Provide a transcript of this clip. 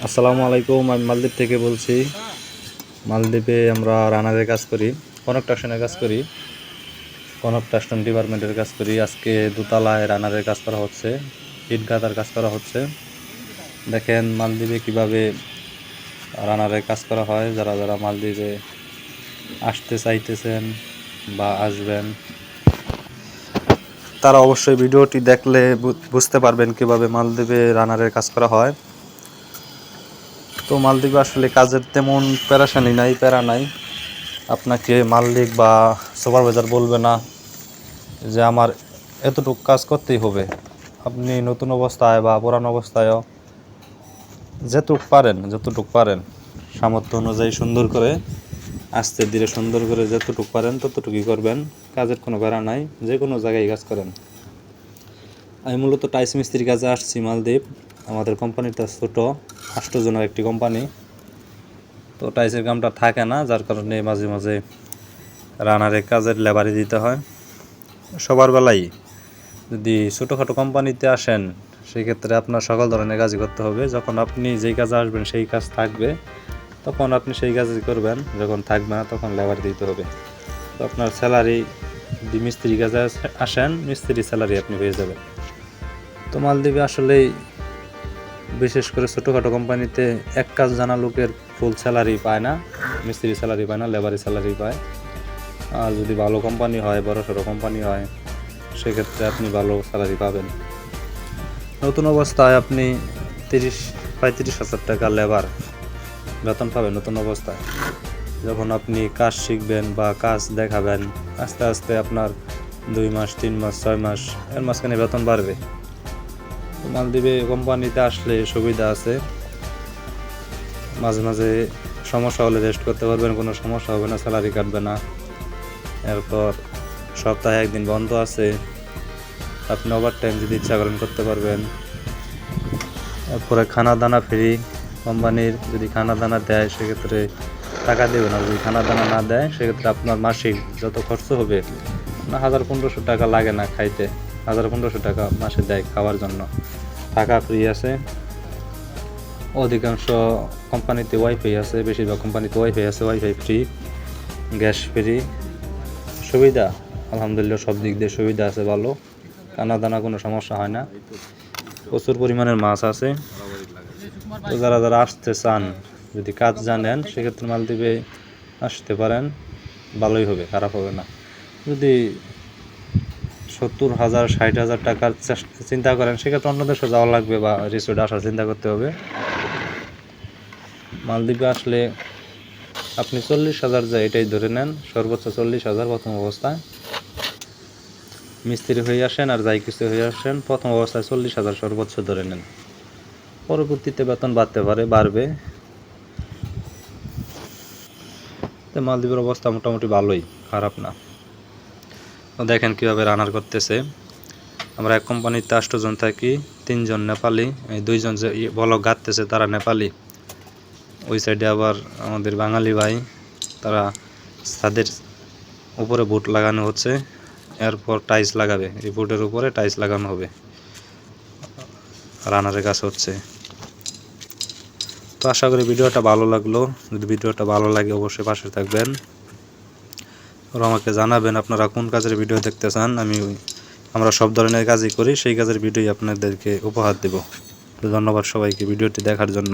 আসসালামু আলাইকুম। আমি মালদ্বীপ থেকে বলছি। মালদ্বীপে আমরা রানারের কাজ করি, কনস্ট্রাকশনের কাজ করি, কনস্ট্রাকশন ডিপার্টমেন্টের কাজ করি। আজকে দোতলায় রানারের কাজ করা হচ্ছে, ইট গাঁথার কাজ করা হচ্ছে। দেখেন মালদ্বীপে কিভাবে রানারের কাজ করা হয়। যারা যারা মালদ্বীপে আসতে চাইতেছেন বা আসবেন, তারা অবশ্যই ভিডিওটি দেখলে বুঝতে পারবেন কিভাবে মালদ্বীপে রানারের কাজ করা হয়। তো মালদ্বীপে আসলে কাজের তেমন প্যারা নাই। আপনাকে মালিক বা সুপারভাইজার বলবে না যে আমার এতটুকু কাজ করতেই হবে। আপনি নতুন অবস্থায় বা পুরানো অবস্থায়ও যতটুকু পারেন সামর্থ্য অনুযায়ী সুন্দর করে আস্তে ধীরে সুন্দর করে যতটুকু পারেন ততটুকুই করবেন। কাজের কোনো প্যারা নাই, যে কোনো জায়গায় কাজ করেন। আমি মূলত টাইস মিস্ত্রির কাজে আসছি মালদ্বীপ। আমাদের কোম্পানিটা ছোট, 8 জনের একটি কোম্পানি। তো টাইসের কামটা থাকে না, যার কারণে মাঝে মাঝে রানারের কাজের লেবারি দিতে হয়। সবার বেলায় যদি ছোটোখাটো কোম্পানিতে আসেন, সেক্ষেত্রে আপনার সকল ধরনের কাজই করতে হবে। যখন আপনি যেই কাজে আসবেন সেই কাজ থাকবে, তখন আপনি সেই কাজই করবেন। যখন থাকবে না, তখন লেবারি দিতে হবে। তো আপনার স্যালারি, যদি মিস্ত্রি কাজে আসেন, মিস্ত্রি স্যালারি আপনি পেয়ে যাবেন। তো মালদ্বীপে আসলেই বিশেষ করে ছোটোখাটো কোম্পানিতে এক কাজ জানা লোকের ফুল স্যালারি পায় না, মিস্ত্রি স্যালারি পায় না, লেবারি স্যালারি পায়। আর যদি ভালো কোম্পানি হয়, বড় সড়ো কোম্পানি হয়, সেক্ষেত্রে আপনি ভালো স্যালারি পাবেন। নতুন অবস্থায় আপনি 30-35 হাজার টাকা লেবার বেতন পাবেন নতুন অবস্থায়। যখন আপনি কাজ শিখবেন বা কাজ দেখাবেন, আস্তে আস্তে আপনার 2 মাস, 3 মাস, 6 মাস এর মাঝখানে বেতন বাড়বে। মালদ্বীপে কোম্পানিতে আসলে সুবিধা আছে, মাঝে মাঝে সমস্যা হলে রেস্ট করতে পারবেন, কোনো সমস্যা হবে না, স্যালারি কাটবে না। এরপর সপ্তাহে একদিন বন্ধ আছে, আপনি ওভার টাইম যদি ইচ্ছা করেন করতে পারবেন। এরপরে খানা দানা ফ্রি, কোম্পানির যদি খানা দানা দেয় সেক্ষেত্রে টাকা দেবেন, আর যদি খানা দানা না দেয় সেক্ষেত্রে আপনার মাসিক যত খরচ হবে, না 1000-1500 টাকা লাগে না খাইতে, 1000-1500 টাকা মাসে দেয় খাওয়ার জন্য। টাকা ফ্রি আছে। অধিকাংশ কোম্পানিতে ওয়াইফাই আছে, বেশিরভাগ কোম্পানিতে ওয়াইফাই আছে, ওয়াইফাই ফ্রি, গ্যাস ফ্রি, সুবিধা আলহামদুলিল্লাহ সব দিক দিয়ে সুবিধা আছে ভালো। খানা দানা কোনো সমস্যা হয় না, প্রচুর পরিমাণের মাছ আছে। তো যারা যারা আসতে চান, যদি কাজ জানেন, সেক্ষেত্রে মালদ্বীপে আসতে পারেন, ভালোই হবে, খারাপ হবে না। যদি 70,000 60,000 টাকার চিন্তা করেন, সেক্ষেত্রে অন্য দেশে যাওয়া লাগবে বা রিসোর্টে আসার চিন্তা করতে হবে। মালদ্বীপে আসলে আপনি 40,000 যায় এটাই ধরে নেন, সর্বোচ্চ 40,000 প্রথম অবস্থায় মিস্ত্রি হয়ে আসেন আর যাই কিছু হয়ে আসেন, প্রথম অবস্থায় 40,000 সর্বোচ্চ ধরে নেন। পরবর্তীতে বেতন বাড়বে। তো মালদ্বীপের অবস্থা মোটামুটি ভালোই, খারাপ না। তো দেখেন কীভাবে রানার করতেছে। আমরা এক কোম্পানিতে 8 জন থাকি, 3 জন নেপালি, এই 2 জন যে ব্লক গাঁথতেছে তারা নেপালি। ওই সাইডে আবার আমাদের বাঙালি ভাই, তারা ছাদের উপরে বোট লাগানো হচ্ছে, এরপর টাইলস লাগাবে, এই বোটের উপরে টাইলস লাগানো হবে, রানারের কাজ হচ্ছে। তো আশা করি ভিডিওটা ভালো লাগলো। যদি ভিডিওটা ভালো লাগে অবশ্যই পাশে থাকবেন, আর আমাকে জানাবেন আপনারা কোন কাজের ভিডিও দেখতে চান। আমরা সব ধরনের কাজই করি, সেই কাজের ভিডিওই আপনাদেরকে উপহার দেব। তো ধন্যবাদ সবাইকে ভিডিওটি দেখার জন্য।